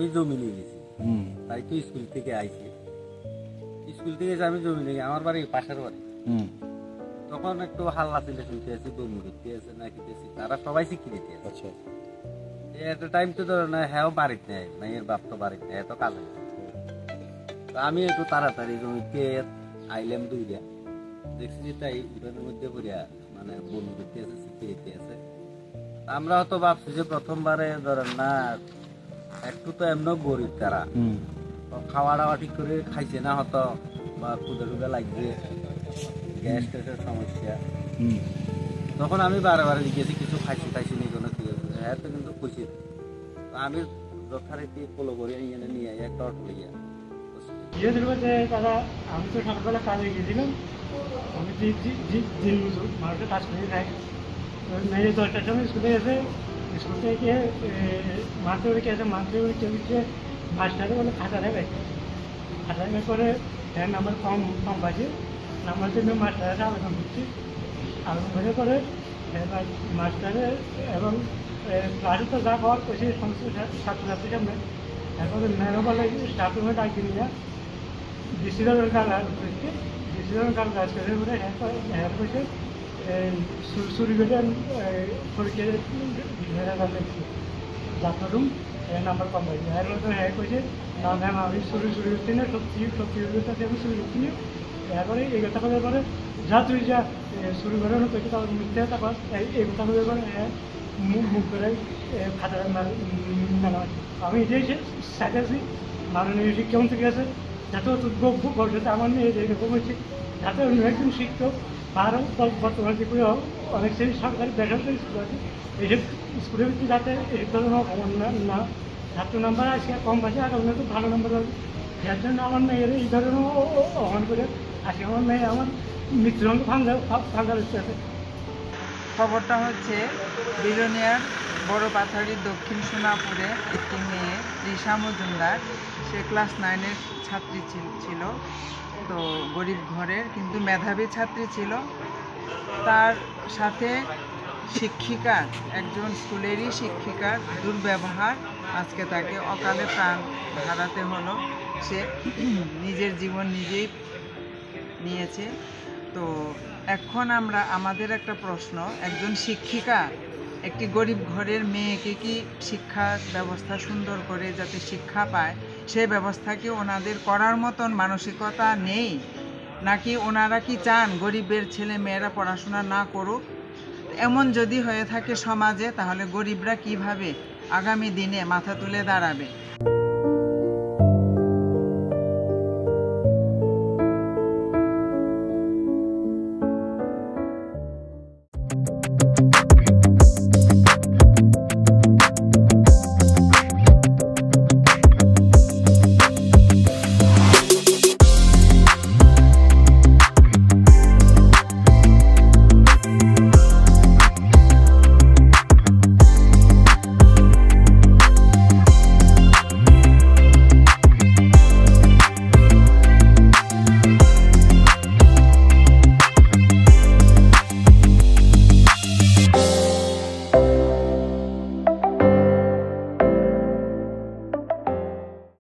আমি জমি নিয়ে গেছি, তাই তো স্কুল থেকে আইছি। স্কুল থেকে আমি জমি নিয়ে আমার বাড়ি পাশের বাড়ি। তখন একটু হাল্লা চিল্লা শুনতে আছি, বমি করতে আছে না খেতেছি, তারা সবাই শিখিয়ে দিতে আছে। আচ্ছা, একটা টাইম তো ধরো না, হ্যাঁ বাড়িতে নেয়, মাইয়ের বাপ তো বাড়িতে নেয়, এত কাজে। আমি একটু তাড়াতাড়ি জমিতে আইলাম, দুইটা দেখছি যে তাই উঠানের মধ্যে পড়িয়া মানে বমি করতে আছে, শিখিয়ে আছে। আমরা হয়তো ভাবছি যে প্রথমবারে ধরেন না, একটু তো এমন গরিব তারা, খাওয়া দাওয়া ঠিক করে খাইছে না হতো, বা ক্ষুদা টুদা লাগছে, গ্যাস ট্যাসের সমস্যা। তখন আমি বারে বারে জিজ্ঞেছি কিছু খাইছি নি কোনো, কি হ্যাঁ তো কিন্তু খুশি। আমি যথারীতি পোলো করে নিয়ে একটা অটো লইয়া দাদা, আমি তো সকালবেলা কাজে গিয়েছিলাম, আমি দিন মজুর মানুষের কাজ করে খাই। মেয়ে 10টার সময় স্কুলে এসে, স্কুল থেকে মাঠে উঠে গেছে, মাঠে উঠে মাস্টারে বলে খাতা দেবে, খাতা দেবে করে নাম্বার কম পাচ্ছি, নাম্বার জন্য মাস্টারের আবেদন করছি। আবেদন করে করে মাস্টারে এবং ক্লাসে তো যা খাওয়ার করছি সমস্ত ছাত্রছাত্রীর সামনে, তারপরে মেয়েরা বলে স্টাফ রুমে ডাকি নিয়ে ডিসিশনের কাজ করছে, ডিসিশনের কাজ করে করে হ্যাঁ করছে চুরি করে পরীক্ষা দেখছি যাত্রা রুম নাম্বার কম পাইছে। হ্যাঁ হ্যাঁ করছে না ম্যাম আমি চুরি করছি না, সত্যি করতে আমি চুরি করছি না। এরপরে এই কথা বলার পরে যা তুই যা চুরি করে পেয়েছে তারপর মিথ্যে তারপর এই কথা বলার পরে হ্যাঁ মুখ করে খাতার মেলা। আমি এটাই চাইতেছি মাননীয় শিক্ষামন্ত্রী আছে যাতে ভবিষ্যতে আমার মেয়ে যেরকম হচ্ছে, যাতে অন্য একজন শিক্ষক আর বর্তমানে যেগুলো অনেক সেই সরকারি বেসরকারি স্কুল আছে, এইসব স্কুলের ভিত্তি যাতে এই ধরনের খবর না ছাত্র নাম্বার আসে কম পাচ্ছে আর অন্য খুব ভালো নাম্বার হবে, যার জন্য আমার মেয়ের এই ধরনের অহন করে আসে। আমার মেয়ে আমার মৃত্যুদণ্ড ভাঙ্গার ইচ্ছে আছে। খবরটা হচ্ছে বিলোনিয়ার বড় পাথাড়ির দক্ষিণ সোনাপুরে একটি মেয়ে রিশা মজুমদার, সে ক্লাস 9-এর ছাত্রী ছিল, তো গরিব ঘরের কিন্তু মেধাবী ছাত্রী ছিল। তার সাথে শিক্ষিকার, একজন স্কুলেরই শিক্ষিকার দুর্ব্যবহার, আজকে তাকে অকালে প্রাণ হারাতে হলো। সে নিজের জীবন নিজেই নিয়েছে। তো এখন আমাদের একটা প্রশ্ন, একজন শিক্ষিকা একটি গরিব ঘরের মেয়েকে কি শিক্ষা ব্যবস্থা সুন্দর করে যাতে শিক্ষা পায় সেই ব্যবস্থা কি ওনাদের করার মতন মানসিকতা নেই, নাকি ওনারা কি চান গরিবের ছেলে মেয়েরা পড়াশোনা না করুক? এমন যদি হয়ে থাকে সমাজে, তাহলে গরিবরা কিভাবে আগামী দিনে মাথা তুলে দাঁড়াবে?